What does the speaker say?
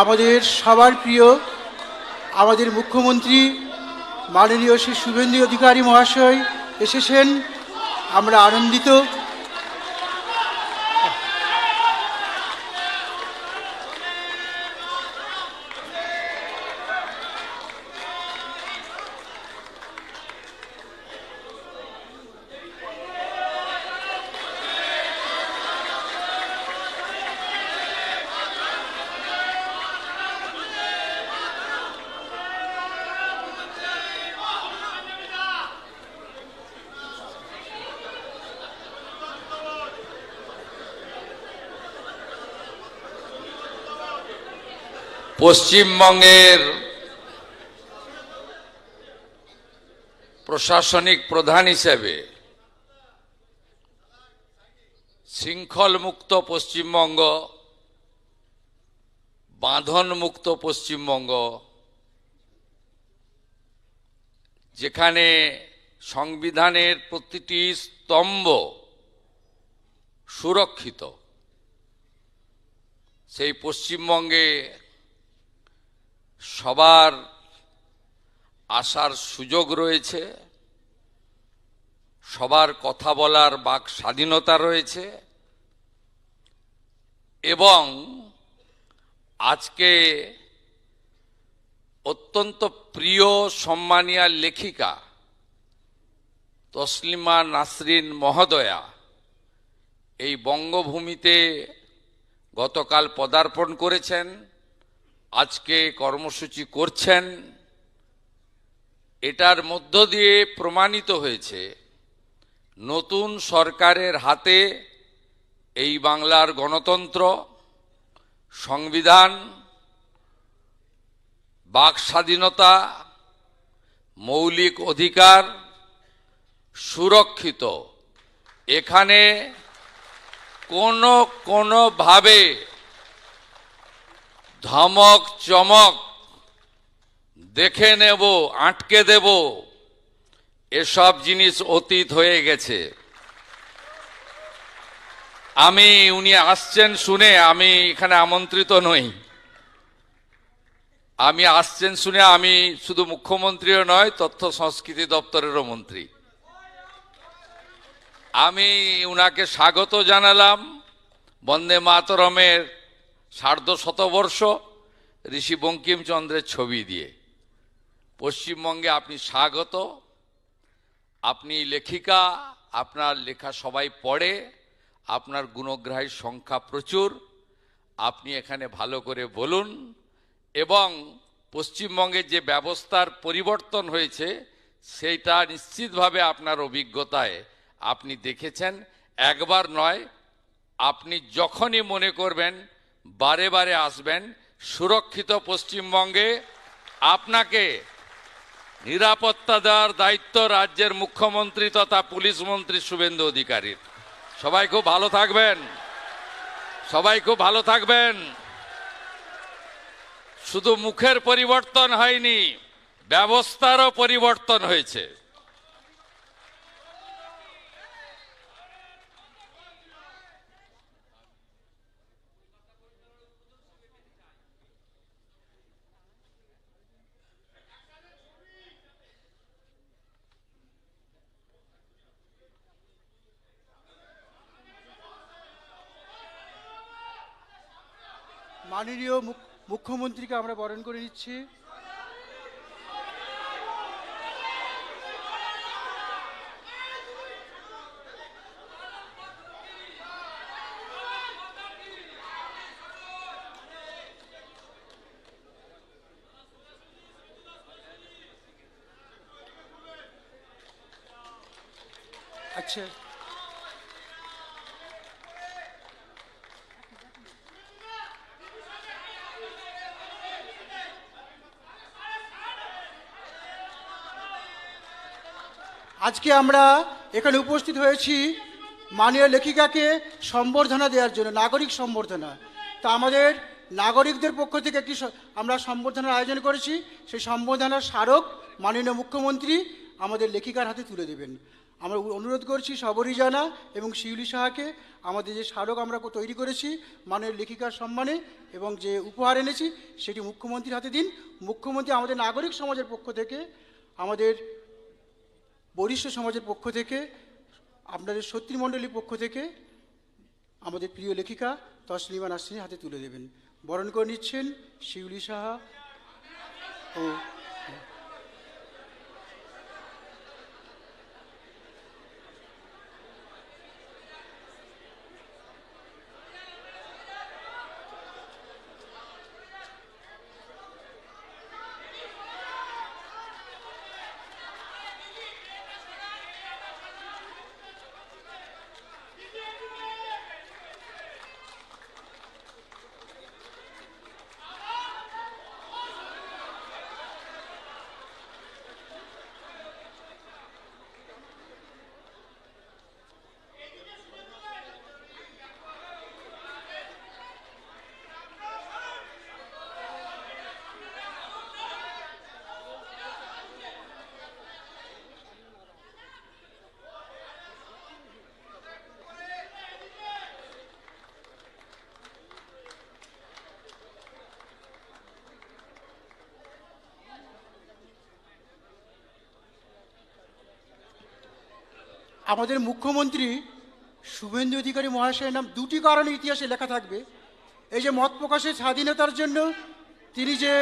আমাদের সবার প্রিয় আমাদের মুখ্যমন্ত্রী মাননীয় শ্রী শুভেন্দু অধিকারী মহাশয় এসেছেন। আমরা আনন্দিত। পশ্চিমবঙ্গের প্রশাসনিক প্রধান হিসেবে শৃঙ্খলমুক্ত পশ্চিমবঙ্গ, বাঁধনমুক্ত পশ্চিমবঙ্গ, যেখানে সংবিধানের প্রতিটি স্তম্ভ সুরক্ষিত, সেই পশ্চিমবঙ্গে সবার আসার সুযোগ রয়েছে, সবার কথা বলার বাক স্বাধীনতা রয়েছে এবং আজকে অত্যন্ত প্রিয় সম্মানীয় লেখিকা তসলিমা নাসরিন মহোদয়া এই বঙ্গভূমিতে গতকাল পদার্পণ করেছেন, আজকে কর্মসূচি করছেন। এটার মধ্য দিয়ে প্রমাণিত হয়েছে নতুন সরকারের হাতে এই বাংলার গণতন্ত্র, সংবিধান, বাক স্বাধীনতা, মৌলিক অধিকার সুরক্ষিত। এখানে কোনোভাবে ধমক চমক, দেখে নেব, আটকে দেব, এসব জিনিস অতীত হয়ে গেছে। উনি আসছেন শুনে আমি এখানে আমন্ত্রিত নই। আসছেন শুনে আমি শুধু মুখ্যমন্ত্রীও নয়, তথ্য সংস্কৃতি দপ্তরেরও মন্ত্রী। আমি উনাকে স্বাগত জানালাম বন্দে মাতরমের সার্ধশতবর্ষ ঋষি বঙ্কিমচন্দ্রের ছবি দিয়ে। পশ্চিমবঙ্গে আপনি স্বাগত। আপনি লেখিকা, আপনার লেখা সবাই পড়ে, আপনার গুণগ্রাহীর সংখ্যা প্রচুর। আপনি এখানে ভালো করে বলুন এবং পশ্চিমবঙ্গের যে ব্যবস্থার পরিবর্তন হয়েছে সেইটা নিশ্চিতভাবে আপনার অভিজ্ঞতায় আপনি দেখেছেন। একবার নয়, আপনি যখনই মনে করবেন বারে বারে আসবেন। সুরক্ষিত পশ্চিমবঙ্গে আপনাকে নিরাপত্তা দেওয়ার দায়িত্ব রাজ্যের মুখ্যমন্ত্রী তথা পুলিশ মন্ত্রী শুভেন্দু অধিকারীর। সবাই খুব ভালো থাকবেন, সবাই খুব ভালো থাকবেন। শুধু মুখের পরিবর্তন হয়নি, ব্যবস্থারও পরিবর্তন হয়েছে। মাননীয় মুখ্যমন্ত্রীকে আমরা বরণ করে নিচ্ছি। আচ্ছা, আজকে আমরা এখানে উপস্থিত হয়েছি মাননীয় লেখিকাকে সম্বর্ধনা দেওয়ার জন্য, নাগরিক সম্বর্ধনা। তা আমাদের নাগরিকদের পক্ষ থেকে একটি আমরা সম্বর্ধনার আয়োজন করেছি। সেই সম্বর্ধনার স্মারক মাননীয় মুখ্যমন্ত্রী আমাদের লেখিকার হাতে তুলে দেবেন। আমরা অনুরোধ করছি সবরীজানা এবং শিউলি সাহাকে আমাদের যে স্মারক আমরা তৈরি করেছি মাননীয় লেখিকার সম্মানে এবং যে উপহার এনেছি সেটি মুখ্যমন্ত্রীর হাতে দিন। মুখ্যমন্ত্রী আমাদের নাগরিক সমাজের পক্ষ থেকে, আমাদের বরিষ্ঠ সমাজের পক্ষ থেকে, আপনাদের শত্রুমণ্ডলীর পক্ষ থেকে আমাদের প্রিয় লেখিকা তসলিমা নাসরিনের হাতে তুলে দেবেন। বরণ করে নিচ্ছেন শিউলি সাহা ও আমাদের মুখ্যমন্ত্রী শুভেন্দু অধিকারী মহাশয়ের নাম দুটি কারণে ইতিহাসে লেখা থাকবে। এই যে মত প্রকাশের স্বাধীনতার জন্য তিনি যে